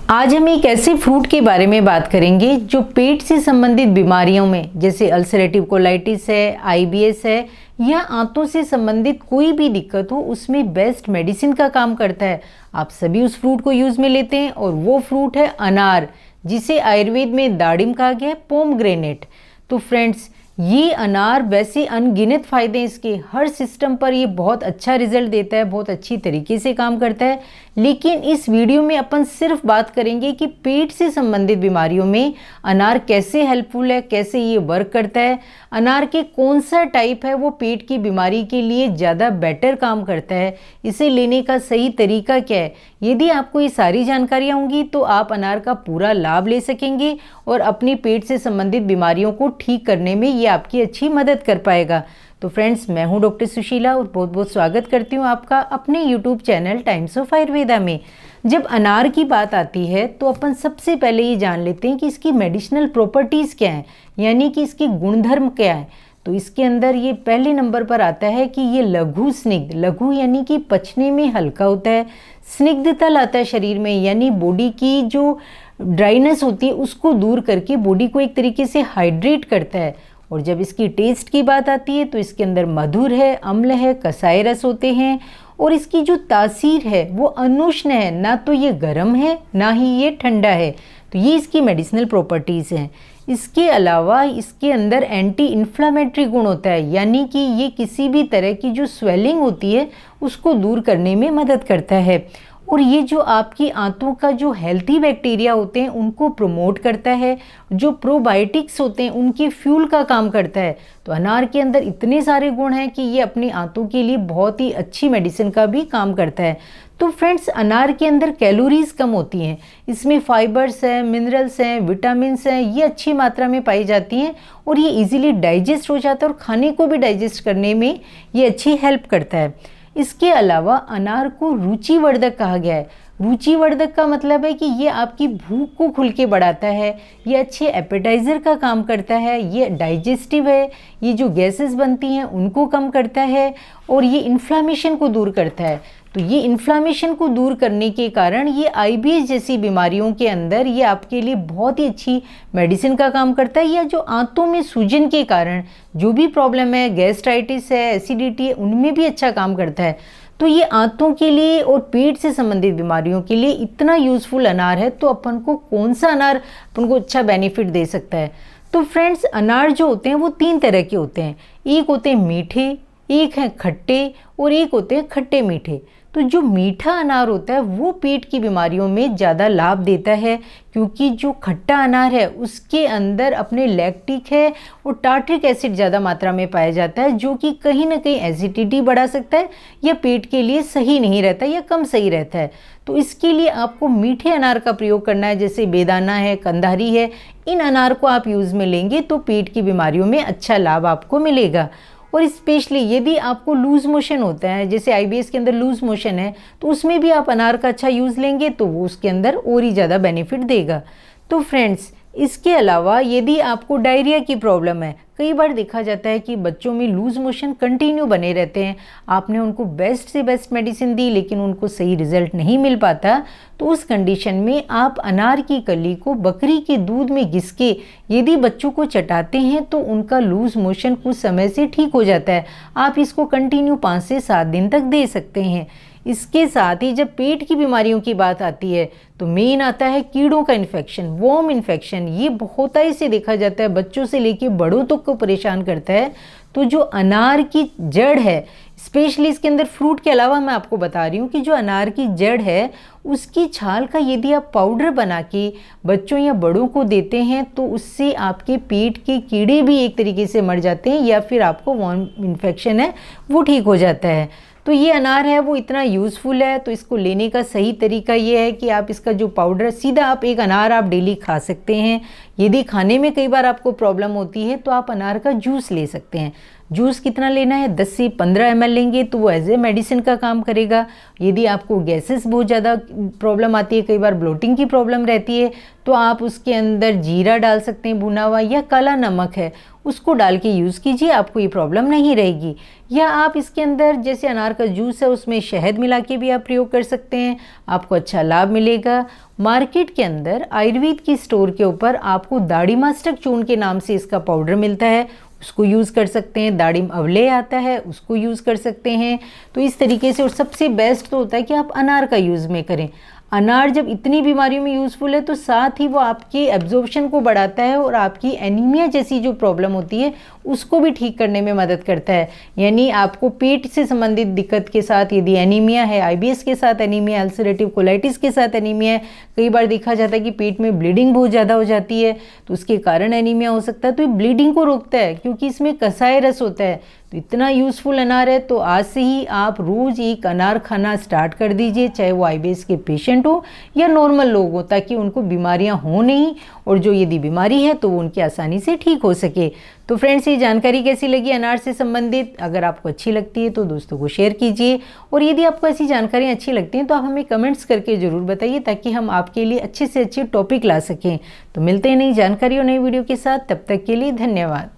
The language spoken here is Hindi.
आज हम एक ऐसे फ्रूट के बारे में बात करेंगे जो पेट से संबंधित बीमारियों में जैसे अल्सरेटिव कोलाइटिस है, आईबीएस है या आंतों से संबंधित कोई भी दिक्कत हो उसमें बेस्ट मेडिसिन का काम करता है। आप सभी उस फ्रूट को यूज़ में लेते हैं और वो फ्रूट है अनार, जिसे आयुर्वेद में दाडिम कहा गया है, पोमग्रेनेट। तो फ्रेंड्स, ये अनार वैसे अनगिनत फ़ायदे इसके, हर सिस्टम पर ये बहुत अच्छा रिजल्ट देता है, बहुत अच्छी तरीके से काम करता है। लेकिन इस वीडियो में अपन सिर्फ बात करेंगे कि पेट से संबंधित बीमारियों में अनार कैसे हेल्पफुल है, कैसे ये वर्क करता है, अनार के कौन सा टाइप है वो पेट की बीमारी के लिए ज़्यादा बेटर काम करता है, इसे लेने का सही तरीका क्या है। यदि आपको ये सारी जानकारियाँ होंगी तो आप अनार का पूरा लाभ ले सकेंगे और अपनी पेट से संबंधित बीमारियों को ठीक करने में ये आपकी अच्छी मदद कर पाएगा। तो फ्रेंड्स, मैं हूं डॉक्टर सुशीला और बहुत बहुत स्वागत करती हूं आपका अपने YouTube channel times of Ayurveda में। जब अनार की बात आती है तो अपन सबसे पहले ये जान लेते हैं कि इसकी मेडिसिनल प्रॉपर्टीज़ क्या हैं, यानी कि इसके गुणधर्म क्या हैं। तो इसके अंदर ये पहले नंबर पर आता है कि ये लघु स्निग्ध, लघु यानी कि पचने में हल्का होता है, स्निग्धता लाता है शरीर में, यानी बॉडी की जो ड्राइनेस होती है उसको दूर करके बॉडी को एक तरीके से हाइड्रेट करता है। और जब इसकी टेस्ट की बात आती है तो इसके अंदर मधुर है, अम्ल है, कसाई रस होते हैं और इसकी जो तासीर है वो अनुष्ण है, ना तो ये गर्म है ना ही ये ठंडा है। तो ये इसकी मेडिसिनल प्रॉपर्टीज़ हैं। इसके अलावा इसके अंदर एंटी इन्फ्लामेटरी गुण होता है, यानी कि ये किसी भी तरह की जो स्वेलिंग होती है उसको दूर करने में मदद करता है। और ये जो आपकी आंतों का जो हेल्थी बैक्टीरिया होते हैं उनको प्रमोट करता है, जो प्रोबायोटिक्स होते हैं उनकी फ्यूल का काम करता है। तो अनार के अंदर इतने सारे गुण हैं कि ये अपनी आंतों के लिए बहुत ही अच्छी मेडिसिन का भी काम करता है। तो फ्रेंड्स, अनार के अंदर कैलोरीज कम होती हैं, इसमें फाइबर्स हैं, मिनरल्स हैं, विटामिन्स हैं, ये अच्छी मात्रा में पाई जाती हैं और ये इजीली डाइजेस्ट हो जाता है और खाने को भी डाइजेस्ट करने में ये अच्छी हेल्प करता है। इसके अलावा अनार को रुचिवर्धक कहा गया है। रुचिवर्धक का मतलब है कि ये आपकी भूख को खुल के बढ़ाता है, ये अच्छे एपेटाइज़र का काम करता है, ये डाइजेस्टिव है, ये जो गैसेस बनती हैं उनको कम करता है और ये इन्फ्लामेशन को दूर करता है। तो ये इन्फ्लामेशन को दूर करने के कारण ये आईबीएस जैसी बीमारियों के अंदर ये आपके लिए बहुत ही अच्छी मेडिसिन का काम करता है। या जो आंतों में सूजन के कारण जो भी प्रॉब्लम है, गैस्ट्राइटिस है, एसिडिटी है, उनमें भी अच्छा काम करता है। तो ये आंतों के लिए और पेट से संबंधित बीमारियों के लिए इतना यूज़फुल अनार है। तो अपन को कौन सा अनार अपन को अच्छा बेनिफिट दे सकता है? तो फ्रेंड्स, अनार जो होते हैं वो 3 तरह के होते हैं। एक होते हैं मीठे, एक है खट्टे और एक होते हैं खट्टे मीठे। तो जो मीठा अनार होता है वो पेट की बीमारियों में ज़्यादा लाभ देता है, क्योंकि जो खट्टा अनार है उसके अंदर अपने लैक्टिक है और टार्ट्रिक एसिड ज़्यादा मात्रा में पाया जाता है, जो कि कहीं ना कहीं एसिडिटी बढ़ा सकता है या पेट के लिए सही नहीं रहता या कम सही रहता है। तो इसके लिए आपको मीठे अनार का प्रयोग करना है, जैसे बेदाना है, कंधारी है। इन अनार को आप यूज़ में लेंगे तो पेट की बीमारियों में अच्छा लाभ आपको मिलेगा। और स्पेशली यदि आपको लूज़ मोशन होता है, जैसे आईबीएस के अंदर लूज़ मोशन है, तो उसमें भी आप अनार का अच्छा यूज़ लेंगे तो वो उसके अंदर और ही ज़्यादा बेनिफिट देगा। तो फ्रेंड्स, इसके अलावा यदि आपको डायरिया की प्रॉब्लम है, कई बार देखा जाता है कि बच्चों में लूज़ मोशन कंटिन्यू बने रहते हैं, आपने उनको बेस्ट से बेस्ट मेडिसिन दी लेकिन उनको सही रिजल्ट नहीं मिल पाता, तो उस कंडीशन में आप अनार की कली को बकरी के दूध में घिस के यदि बच्चों को चटाते हैं तो उनका लूज़ मोशन कुछ समय से ठीक हो जाता है। आप इसको कंटिन्यू 5 से 7 दिन तक दे सकते हैं। इसके साथ ही जब पेट की बीमारियों की बात आती है तो मेन आता है कीड़ों का इन्फेक्शन, वॉर्म इन्फेक्शन। ये बहुतायत से देखा जाता है, बच्चों से लेके बड़ों तक को परेशान करता है। तो जो अनार की जड़ है, स्पेशली इसके अंदर फ्रूट के अलावा मैं आपको बता रही हूँ कि जो अनार की जड़ है उसकी छाल का यदि आप पाउडर बना के बच्चों या बड़ों को देते हैं तो उससे आपके पेट के कीड़े भी एक तरीके से मर जाते हैं या फिर आपको वॉर्म इन्फेक्शन है वो ठीक हो जाता है। तो ये अनार है वो इतना यूज़फुल है। तो इसको लेने का सही तरीका ये है कि आप इसका जो पाउडर, सीधा आप एक अनार आप डेली खा सकते हैं। यदि खाने में कई बार आपको प्रॉब्लम होती है तो आप अनार का जूस ले सकते हैं। जूस कितना लेना है, 10 से 15 ml लेंगे तो वो एज ए मेडिसिन का काम करेगा। यदि आपको गैसेस बहुत ज़्यादा प्रॉब्लम आती है, कई बार ब्लोटिंग की प्रॉब्लम रहती है, तो आप उसके अंदर जीरा डाल सकते हैं भुना हुआ, या काला नमक है उसको डाल के यूज़ कीजिए, आपको ये प्रॉब्लम नहीं रहेगी। या आप इसके अंदर जैसे अनार का जूस है उसमें शहद मिला के भी आप प्रयोग कर सकते हैं, आपको अच्छा लाभ मिलेगा। मार्केट के अंदर आयुर्वेद की स्टोर के ऊपर आपको दाढ़ीमास्टक चूर्ण के नाम से इसका पाउडर मिलता है, उसको यूज़ कर सकते हैं। दाढ़िम अवले आता है, उसको यूज़ कर सकते हैं। तो इस तरीके से, और सबसे बेस्ट तो होता है कि आप अनार का यूज़ में करें। अनार जब इतनी बीमारियों में यूज़फुल है तो साथ ही वो आपके एब्जॉर्प्शन को बढ़ाता है और आपकी एनीमिया जैसी जो प्रॉब्लम होती है उसको भी ठीक करने में मदद करता है। यानी आपको पेट से संबंधित दिक्कत के साथ यदि एनीमिया है, आईबीएस के साथ एनीमिया, अल्सरेटिव कोलाइटिस के साथ एनीमिया है, कई बार देखा जाता है कि पेट में ब्लीडिंग बहुत ज़्यादा हो जाती है तो उसके कारण एनीमिया हो सकता है। तो ये ब्लीडिंग को रोकता है क्योंकि इसमें कसाई रस होता है। तो इतना यूज़फुल अनार है, तो आज से ही आप रोज़ एक अनार खाना स्टार्ट कर दीजिए, चाहे वो आईबीएस के पेशेंट हो या नॉर्मल लोग हो, ताकि उनको बीमारियां हो नहीं, और जो यदि बीमारी है तो वो उनकी आसानी से ठीक हो सके। तो फ्रेंड्स, ये जानकारी कैसी लगी अनार से संबंधित? अगर आपको अच्छी लगती है तो दोस्तों को शेयर कीजिए, और यदि आपको ऐसी जानकारियाँ अच्छी लगती हैं तो आप हमें कमेंट्स करके ज़रूर बताइए, ताकि हम आपके लिए अच्छे से अच्छे टॉपिक ला सकें। तो मिलते हैं नई जानकारी और नई वीडियो के साथ, तब तक के लिए धन्यवाद।